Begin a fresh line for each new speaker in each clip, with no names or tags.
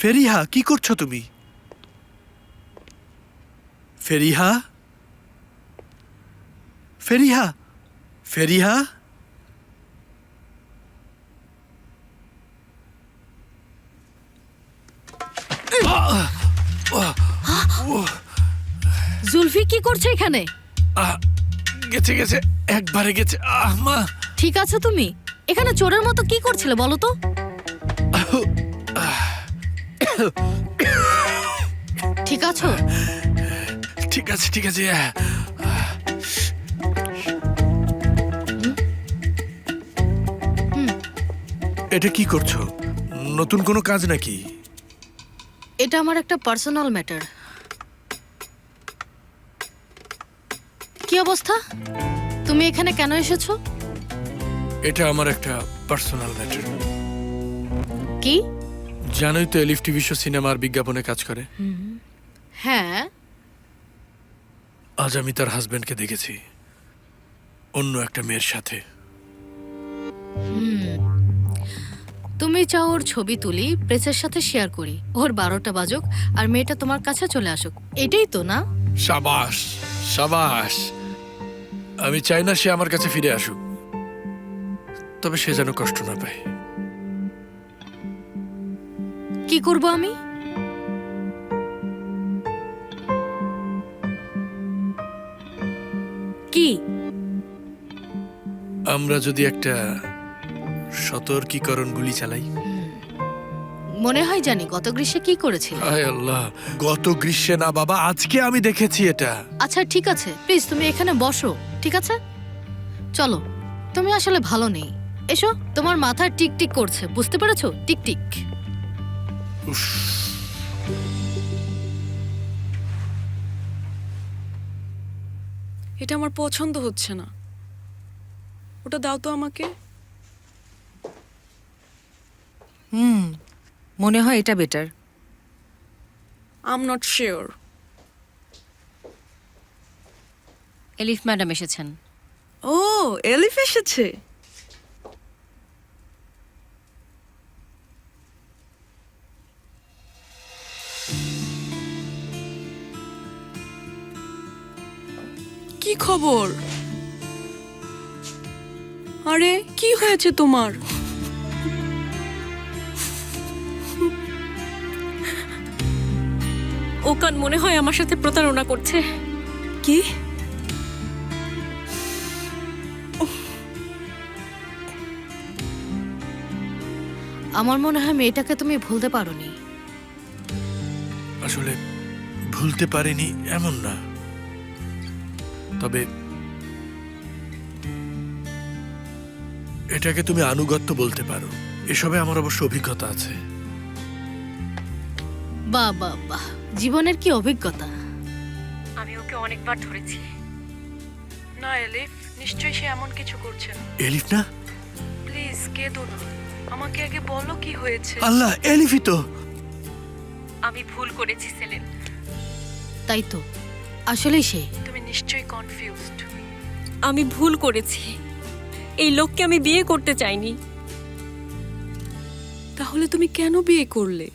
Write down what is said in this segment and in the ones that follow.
ফেরিহা, কি করছো তুমি? ফেরিহা, ফেরিহা, ফেরিহা।
জুলফি কি করছে এখানে?
গেছে গেছে, একবারে গেছে। মা,
ঠিক আছে তুমি? এখানে চোরের মতো কি করছিলে বলো তো? ঠিক আছো?
ঠিক আছে ঠিক আছে। এটা কি করছো? নতুন কোনো কাজ নাকি?
এটা আমার একটা পার্সোনাল ম্যাটার। কি অবস্থা? তুমি এখানে কেন এসেছো?
এটা আমার একটা পার্সোনাল ম্যাটার।
কি?
জানোই তো এলিফ টিভি শো সিনেমার বিজ্ঞাপনে কাজ করে।
হ্যাঁ।
আজ আমি তার হাজবেন্ডকে দেখেছি অন্য একটা মেয়ের সাথে।
তুমি চাও ওর ছবি তুলি, প্রেসের সাথে শেয়ার করি, ওর 12টা বাজুক আর মেয়েটা তোমার কাছে চলে আসুক, এটাই তো না?
সাবাস সাবাস। আমি চাই না সে আমার কাছে ফিরে আসুক, তবে সে যেন কষ্ট না পায়।
কি করব আমি? কি?
আমরা যদি একটা সতর্কীকরণ গুলি চালাই।
মনে হয় জানি গত গ্রীষ্মে কি করেছিল।
হায় আল্লাহ, গত গ্রীষ্মে না বাবা, আজকে আমি দেখেছি এটা।
আচ্ছা ঠিক আছে, প্লিজ তুমি এখানে বসো, ঠিক আছে? চলো, তুমি আসলে ভালো নেই। এসো, তোমার মাথা টিকটিক করছে, বুঝতে পেরেছো? টিকটিক।
এটা আমার পছন্দ হচ্ছে না। ওটা দাও তো আমাকে।
মনে হয় এটা better.
I am not sure.
Elif madam এসেছেন।
ও, এলিফ এসেছে। কি খবর? আরে কি হয়েছে তোমার?
ওকান মনে হয় আমার সাথে প্রতারণা করছে।
কি?
আমার মনে হয় মেয়েটাকে তুমি ভুলতে পারোনি।
আসলে ভুলতে পারিনি এমন না, তবে এটাকে তুমি আনুগত্য বলতে পারো। এসবে আমার অবশ্য অভিজ্ঞতা আছে।
বাহ বাহ বাহ, জীবনের কি অভিজ্ঞতা!
আমি ওকে অনেকবার ধরেছি।
না এলিফ, নিশ্চয়ই সে এমন কিছু করছে না।
এলিফ না?
প্লিজ কেঁদো না, আমাকে আগে বলো কি হয়েছে।
আল্লাহ, এলিফই তো।
আমি ভুল করেছি সেলিন।
তাই তো, আসলেই সে।
তুমি নিশ্চয়ই কনফিউজড।
আমি ভুল করেছি। এই লোককে আমি বিয়ে করতে চাইনি।
তাহলে তুমি কেন বিয়ে করলে?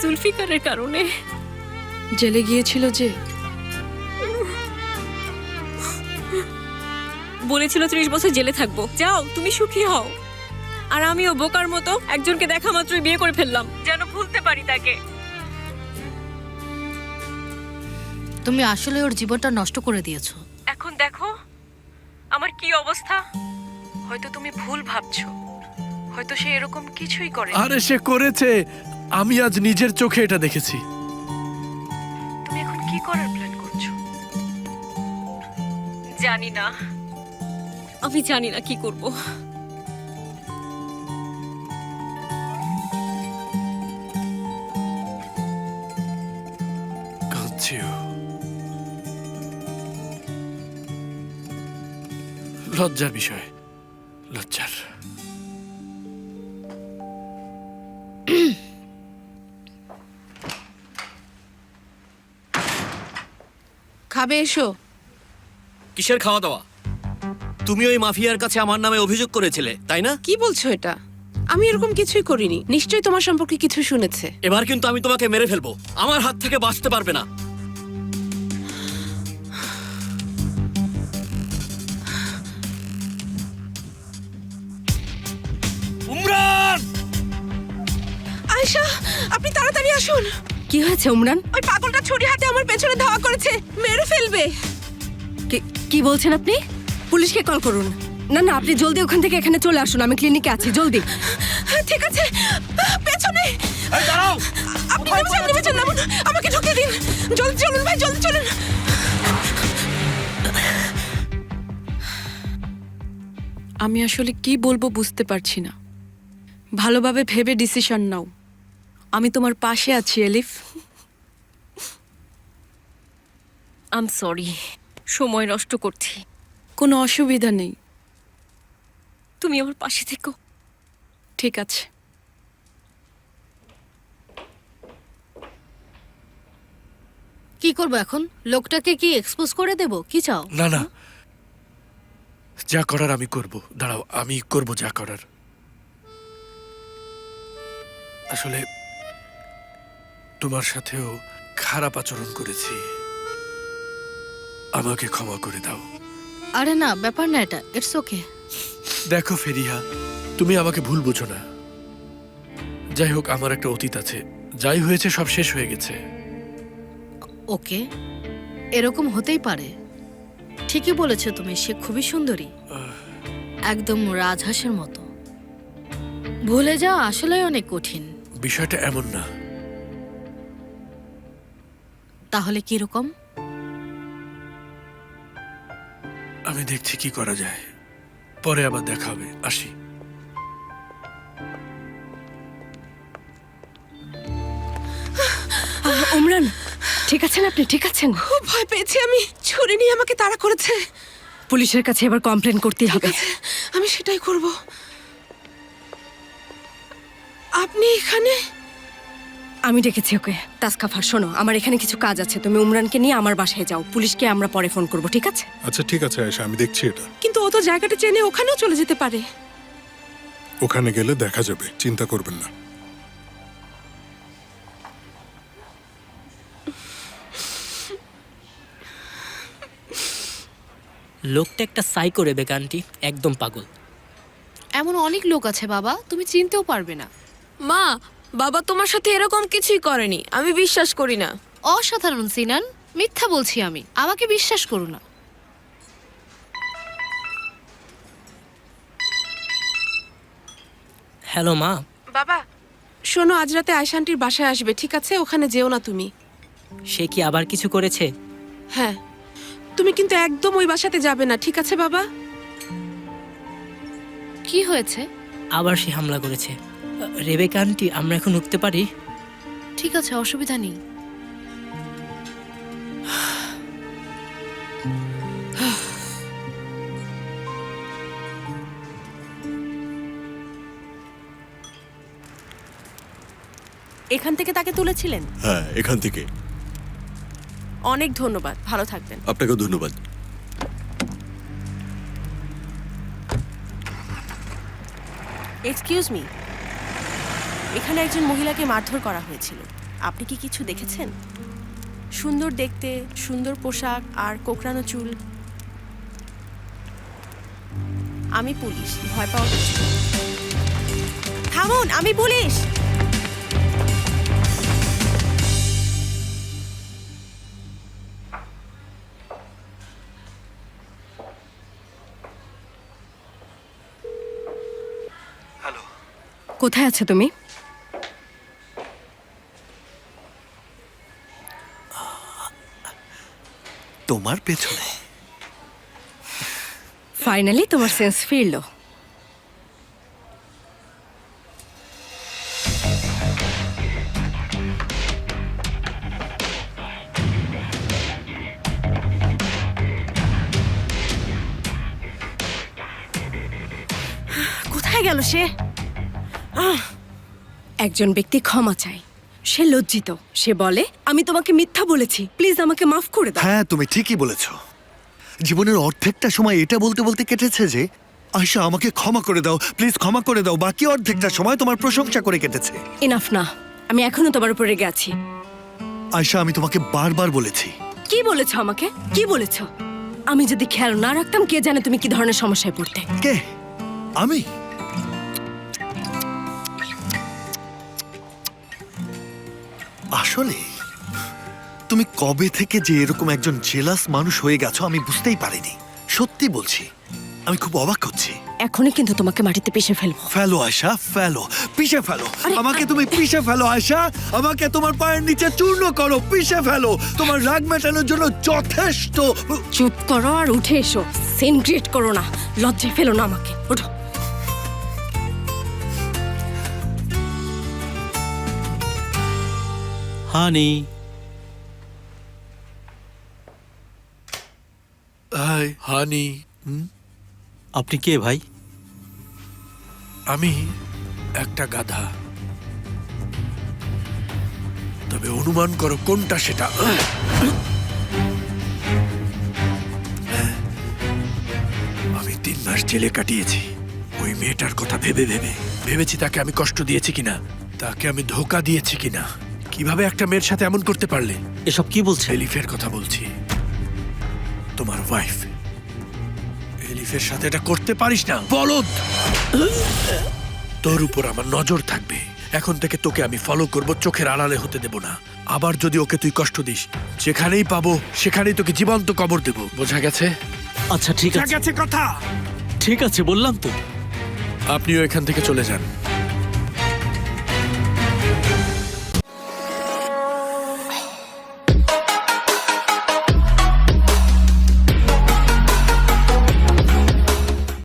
জুলফিকারের কারণে।
জেলে গিয়েছিল যে?
বলেছিল 30 বছর জেলে থাকবো, যাও তুমি সুখী হও। আর আমিও বোকার মতো একজনকে দেখা মাত্রই বিয়ে করে ফেললাম, যেন ভুলতে পারি তাকে।
তুমি আসলে ওর জীবনটা নষ্ট করে দিয়েছো।
এখন দেখো আমার কি অবস্থা।
হয়তো তুমি ভুল ভাবছো, হয়তো সে এরকম কিছুই করে।
আরে সে করেছে, আমি আজ নিজের চোখে এটা দেখেছি।
তুমি এখন কি করার প্ল্যান করছো?
জানি না, আমি জানি না কি করব।
কাঁদছেও? লজ্জার বিষয়, লজ্জার।
খাবে এসো।
কিসের খাওয়া দাওয়া? তুমি ওই মাফিয়ার কাছে আমার নামে অভিযোগ করেছিলে, তাই না?
কি বলছো এটা?
আমি এরকম কিছুই করিনি, নিশ্চয়ই তোমার সম্পর্কে কিছু শুনেছে।
এবার কিন্তু আমি তোমাকে মেরে ফেলবো, আমার হাত থেকে বাঁচতে পারবে না। উমরান!
আয়েশা, আপনি তাড়াতাড়ি আসুন।
কি হয়েছে উমরান?
ওই পাগলটা ছুরি হাতে আমার পেছনে ধাওয়া করেছে, মেরে ফেলবে।
কি বলছেন আপনি? পুলিশকে কল করুন। না না, আপনি জলদি ওখান থেকে এখানে চলে আসুন, আমি ক্লিনিকে আছি, জলদি।
ঠিক আছে, পেছনে।
এই দাঁড়াও!
আপনি নেমে যান, নামুন, আমাকে ঢুকিয়ে দিন। জলদি চলুন ভাই, জলদি চলুন।
আমি আসলে কি বলবো বুঝতে পারছি না। ভালোভাবে ভেবে ডিসিশন নাও। আমি তোমার পাশে আছি এলিফ।
আই এম সরি, সময় নষ্ট করছি।
কোনো অসুবিধা নেই।
তুমি আমার পাশে থেকো।
ঠিক আছে।
কি করবো এখন? লোকটাকে কি এক্সপোজ করে দেব? কি চাও?
না না, যা করার আমি করব। দাঁড়াও, আমি করব যা করার। আসলে তোমার সাথেও খারাপ আচরণ করেছি, আমাকে ক্ষমা করে দাও।
আরে না, ব্যাপার না এটা, ইটস ওকে।
দেখো ফেরিহা, তুমি আমাকে ভুল বুঝো না। যাই হোক, আমার একটা অতীত আছে, যাই হয়েছে সব শেষ হয়ে গেছে।
ওকে, এরকম হতেই পারে। ঠিকই বলেছো তুমি, সে খুবই সুন্দরী, একদম রাজহাঁসের মতো। ভুলে যাওয়া আসলে অনেক কঠিন।
বিষয়টা এমন না।
তাহলে কিরকম?
আমি দেখছি কি করা যায়, পরে আবার দেখা হবে। আসি।
উমরান, ঠিক আছেন আপনি? ঠিক আছেন?
খুব ভয় পেয়েছি আমি, ছুরি নিয়ে আমাকে তাড়া করেছে।
পুলিশের কাছে এবার কমপ্লেন করতেই হবে।
আমি সেটাই করব। আপনি এখানে?
আমি ডেকেছি ওকে। তাসকাফার, শোনো, আমার এখানে কিছু কাজ আছে, তুমি উমরানকে নিয়ে আমার বাসায় যাও। পুলিশকে আমরা পরে ফোন করব, ঠিক আছে?
আচ্ছা ঠিক আছে আয়েশা, আমি দেখছি এটা।
কিন্তু ও তো জায়গাটা চেনে, ওখানেও চলে যেতে পারে।
ওখানে গেলে দেখা যাবে, চিন্তা করবেন না।
লোকটা একটা সাইকো রেবেকা আন্টি, একদম পাগল।
এমন অনেক লোক আছে বাবা, তুমি চিনতেও পারবে না।
মা, বাবা তোমার সাথে এরকম কিছুই করেনি, আমি বিশ্বাস করি না।
অসাধারণ সিনান, মিথ্যা বলছি আমি, আমাকে বিশ্বাস করো না।
হ্যালো মা।
বাবা শোনো, আজ রাতে আয়েশা আন্টির বাসায় আসবে, ঠিক আছে? ওখানে যেও না তুমি।
সে কি আবার কিছু করেছে?
হ্যাঁ, তুমি কিন্তু একদম ওই বাসাতে যাবে না, ঠিক আছে বাবা?
কি হয়েছে?
আবার সে হামলা করেছে। রেবেকা আন্টি, আমরা এখন উঠতে পারি?
ঠিক আছে, অসুবিধা নেই।
এখান থেকে তাকে তুলেছিলেন?
হ্যাঁ, এখান থেকে।
অনেক ধন্যবাদ, ভালো থাকবেন।
আপনাকেও ধন্যবাদ।
এক্সকিউজ মি, এখানে একজন মহিলাকে মারধর করা হয়েছিল, আপনি কি কিছু দেখেছেন? সুন্দর দেখতে, সুন্দর পোশাক আর কোকড়ানো চুল। আমি পুলিশ, ভয় পাওয়ার কিছু নেই। থামুন, আমি পুলিশ।
কোথায় আছো তুমি?
তোমার পেছনে।
ফাইনালি তোমার সেন্স ফিরলো। কোথায় গেল সে? একজন ব্যক্তি ক্ষমা চায়, সে লজ্জিত। সে বলে, আমি তোমাকে মিথ্যা বলেছি, প্লিজ আমাকে মাফ করে দাও।
হ্যাঁ, তুমি ঠিকই বলেছ। জীবনের অর্ধেকটা সময় এটা বলতে বলতে কেটেছে যে আয়শা আমাকে ক্ষমা করে দাও, প্লিজ ক্ষমা করে দাও। বাকি অর্ধেকটা সময় তোমার প্রশংসা করে কেটেছে।
এনাফ না, আমি এখনো তোমার উপর রেগে আছি।
আয়শা আমি তোমাকে বারবার বলেছি।
কি বলেছো আমাকে? কি বলেছো? আমি যদি খেয়াল না রাখতাম, কে জানে তুমি কি ধরনের সমস্যায় পড়তে।
কে? আমি? আসলে তুমি কবে থেকে যে এরকম একজন জেলাস মানুষ হয়ে গেছো আমি বুঝতেই পারিনি। সত্যি বলছি, আমি খুব অবাক হচ্ছি।
এখনই কিন্তু তোমাকে মাটিতে পিষে ফেলবো।
ফেলো আয়শা, ফেলো, পিষে ফেলো আমাকে, তুমি পিষে ফেলো আয়শা, আমাকে তোমার পায়ের নিচে চূর্ণ করো, পিষে ফেলো। তোমার রাগ মেটানোর জন্য যথেষ্ট।
চুপ করো আর উঠে এসো। সিন ক্রিয়েট করো না, লজ্জায় ফেলো না আমাকে। ওঠো।
হানি,
হাই হানি।
আপনি কে ভাই?
আমি একটা গাধা, তবে অনুমান করো কোনটা সেটা। আমি 3 মাস জেলে কাটিয়েছি ওই মেয়েটার কথা ভেবে ভেবে। ভেবেছি তাকে আমি কষ্ট দিয়েছি কিনা, তাকে আমি ধোকা দিয়েছি কিনা। কিভাবে একটা মেয়ের সাথে এমন করতে পারলে?
এসব কি বলছে?
এলিফের কথা বলছি, তোমার ওয়াইফ। এলিফের সাথে এটা করতে পারিস না বলদ। তোর উপর আমার নজর থাকবে। এখন থেকে তোকে আমি ফলো করব, চোখের আড়ালে হতে দেব না। আবার যদি ওকে তুই কষ্ট দিস, যেখানেই পাবো সেখানেই তোকে জীবন্ত কবর দেব। বোঝা গেছে?
আচ্ছা ঠিক
বোঝা
আছে,
গেছে কথা?
ঠিক আছে বললাম তো।
আপনিও এখান থেকে চলে যান।